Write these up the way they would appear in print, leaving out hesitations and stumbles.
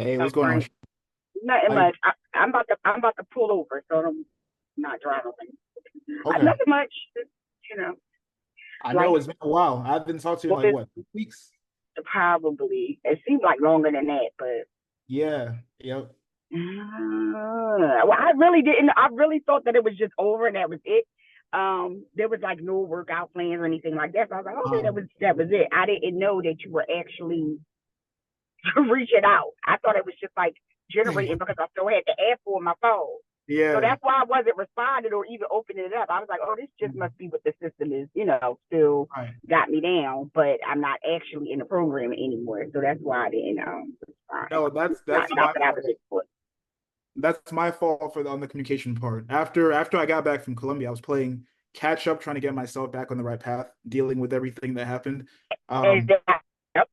Hey, All what's going on? right. Nothing I much. I'm about to pull over, so I'm not driving. okay. Nothing much. Just, you know, I life know it's been a while. I haven't talked to you in like is what, 2 weeks? probably. It seems like longer than that, but Yeah. Yep. well, I really didn't. I really thought that it was just over and that was it. There was like no workout plans or anything like that. So I was like, okay, Um, that was it. I didn't know that you were actually reaching out. I thought it was just like generating because I still had the app on my phone. So yeah. that's why I wasn't responding or even opening it up. I was like, oh, this just must be what the system is, still Right. got me down, but I'm not actually in the program anymore. So that's why I didn't respond. No, that's Not that's that I my could have fault. it for. That's my fault for on the communication part. After I got back from Colombia, I was playing catch up, trying to get myself back on the right path, dealing with everything that happened. And Um, yep,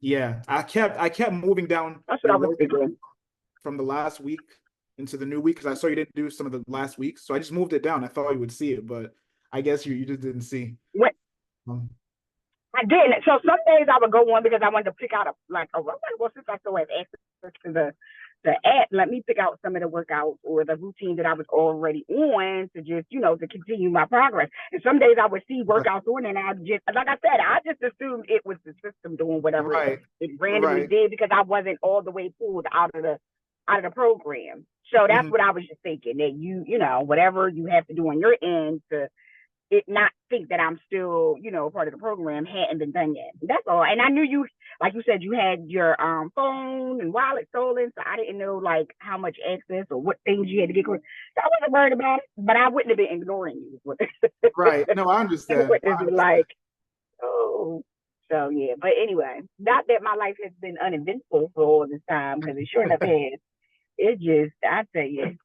yeah, I kept moving down that's what your I was work thinking. from the last week into the new week because I saw you didn't do some of the last weeks. So I just moved it down. I thought you would see it, but I guess you just didn't see. When Um, I didn't. So some days I would go on because I wanted to pick out well, since I still have access to the app, let me pick out some of the workouts or the routine that I was already on to just, to continue my progress. And some days I would see right, workouts on and I just, like I said, I just assumed it was the system doing whatever right, it randomly right. did because I wasn't all the way pulled out of the program. So that's Mhm. what I was just thinking that whatever you have to do on your end to it not think that I'm still, part of the program hadn't been done yet. That's all. And I knew you, like you said, you had your phone and wallet stolen, so I didn't know like how much access or what things you had to get. So I wasn't worried about it, but I wouldn't have been ignoring you. Right. No, I It understand. wouldn't have I been understand. like, oh. So yeah, but anyway, not that my life has been uneventful for all this time, because it sure enough has. It just, I tell you,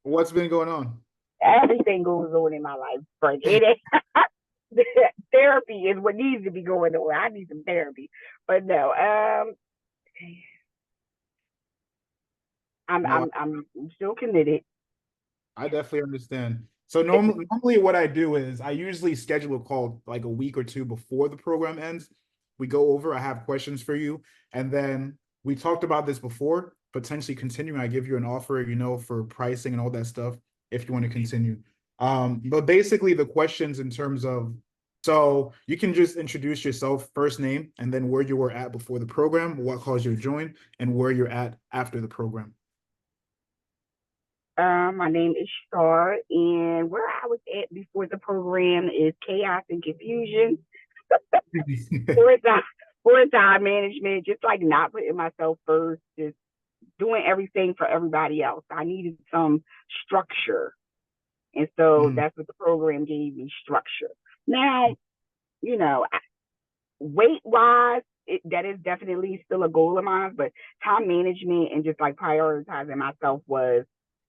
What's been going on? everything goes on in my life, Frank. It ain't therapy is what needs to be going on. I need some therapy, but no. I'm No, I'm I'm still committed. I definitely understand. So normally what I do is I usually schedule a call like a week or two before the program ends. We go over, I have questions for you, and then we talked about this before, potentially continuing. I give you an offer, for pricing and all that stuff if you want to continue. But basically the questions in terms of so you can just introduce yourself, first name, and then where you were at before the program, what caused you to join, and where you're at after the program. My name is Char, and where I was at before the program is chaos and confusion, poor time, poor time management, just like not putting myself first, just doing everything for everybody else. I needed some structure, and so Mhm. that's what the program gave me, structure. Now, you know, weight wise, that is definitely still a goal of mine, but time management and just like prioritizing myself was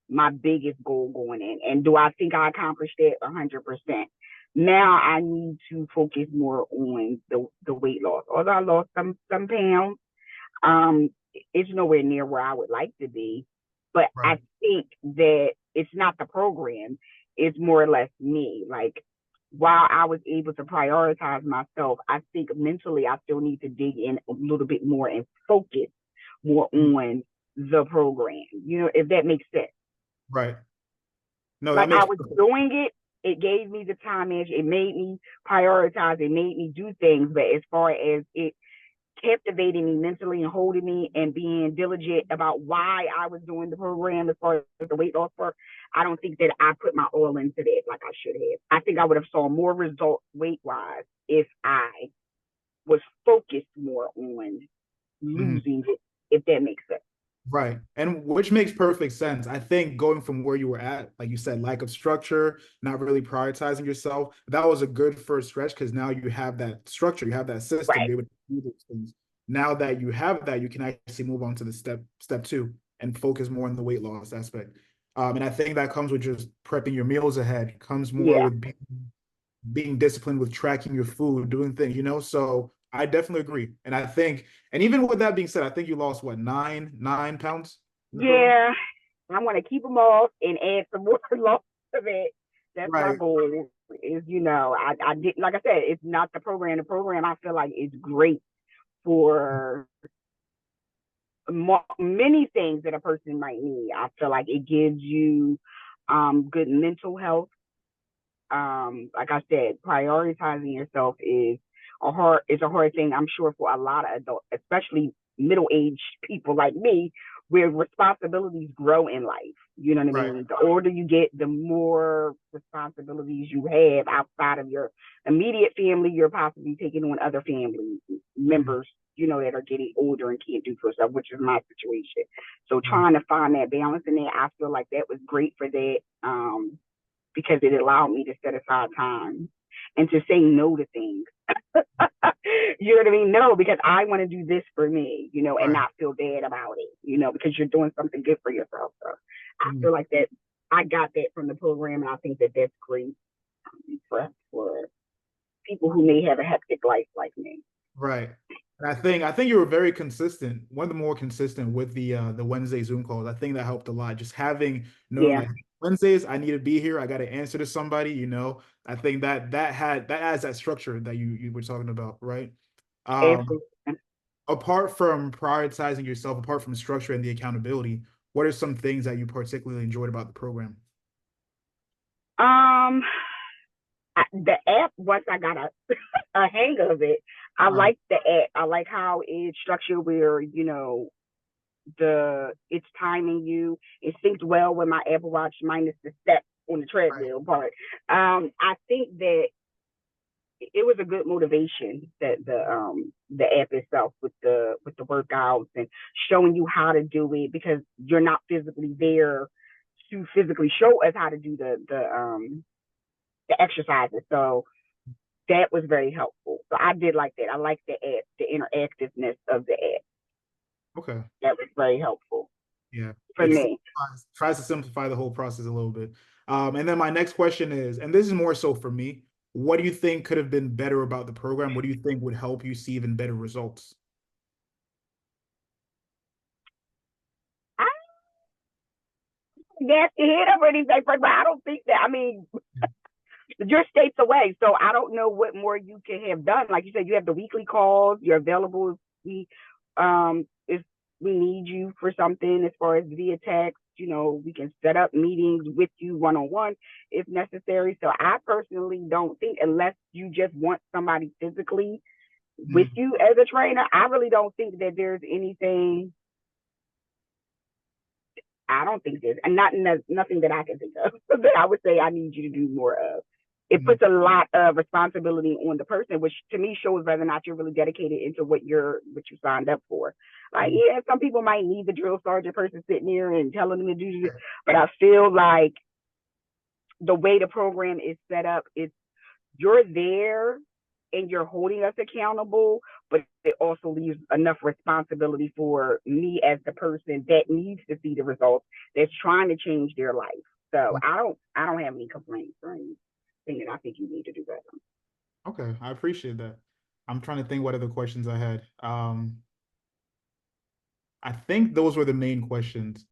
my biggest goal going in. And do I think I accomplished it 100%? Now I need to focus more on the weight loss. Although I lost some pounds, um, it's nowhere near where I would like to be. But Right. I think that it's not the program; it's more or less me. Like while I was able to prioritize myself, I think mentally I still need to dig in a little bit more and focus more Mhm. on the program. If that makes sense. Right. No, that Like I makes was perfect. doing it, it gave me the time edge. It made me prioritize. It made me do things. But as far as it captivating me mentally and holding me and being diligent about why I was doing the program as far as the weight loss part, I don't think that I put my all into that like I should have. I think I would have saw more results weight wise if I was focused more on Mhm. losing it, if that makes sense. Right. And which makes perfect sense. I think going from where you were at, like you said, lack of structure, not really prioritizing yourself, that was a good first stretch because now you have that structure, you have that system, Right. you're able to do those things. Now that you have that, you can actually move on to the step two and focus more on the weight loss aspect. And I think that comes with just prepping your meals ahead, comes more Yeah. with being disciplined with tracking your food, doing things. So I definitely agree. And I think, and even with that being said, I think you lost what, nine pounds in the program? Yeah. I want to keep them off and add some more loss of it. That's my Right. goal. I did, like I said, it's not the program. The program I feel like is great for many things that a person might need. I feel like it gives you good mental health. Like I said, prioritizing yourself is a hard thing, I'm sure, for a lot of adults, especially middle aged people like me, where responsibilities grow in life. You know what I Right. mean? The older you get, the more responsibilities you have outside of your immediate family. You're possibly taking on other family Mhm. members, that are getting older and can't do for stuff, which is my situation. So Right. trying to find that balance in there, I feel like that was great for that. Because it allowed me to set aside time and to say no to things. You know what I mean? No, because I want to do this for me, and Right. not feel bad about it, because you're doing something good for yourself. So I Mhm. feel like that I got that from the program, and I think that that's great for people who may have a hectic life like me. Right. And I think you were very consistent, one of the more consistent with the Wednesday Zoom calls. I think that helped a lot. Just knowing Yeah, like Wednesdays, I need to be here, I got to answer to somebody. I think that adds that structure that you were talking about, right? Um, absolutely. Apart from prioritizing yourself, apart from structure and the accountability, what are some things that you particularly enjoyed about the program? Um, the app, once I got a hang of it, I Right. like the app. I like how it's structured where, it's timing you. It syncs well with my Apple Watch minus the steps on the Right. treadmill part. I think that it was a good motivation, that the app itself with the workouts and showing you how to do it, because you're not physically there to physically show us how to do the exercises. So that was very helpful. So I did like that. I like the app, the interactiveness of the app. Okay. That was very helpful Yeah. for me. Tries to simplify the whole process a little bit. And then my next question is, and this is more so for me, what do you think could have been better about the program? What do you think would help you see even better results? I guess you hit up anything, but I don't think that. I mean, you're states away, so I don't know what more you can have done. Like you said, you have the weekly calls. You're available if we need you for something, as far as via text. We can set up meetings with you one on one if necessary. So I personally don't think, unless you just want somebody physically with Mm, you as a trainer, I really don't think that there's anything. I don't think there's, and nothing that I can think of that I would say I need you to do more of. It mm, puts a lot of responsibility on the person, which to me shows whether or not you're really dedicated into what you signed up for. Like, mm, yeah, some people might need the drill sergeant person sitting there and telling them to do this, but I feel like the way the program is set up, you're there and you're holding us accountable, but it also leaves enough responsibility for me as the person that needs to see the results, that's trying to change their life. So mm. I don't have any complaints or anything that I think you need to do better. Okay, I appreciate that. I'm trying to think what other questions I had. I think those were the main questions.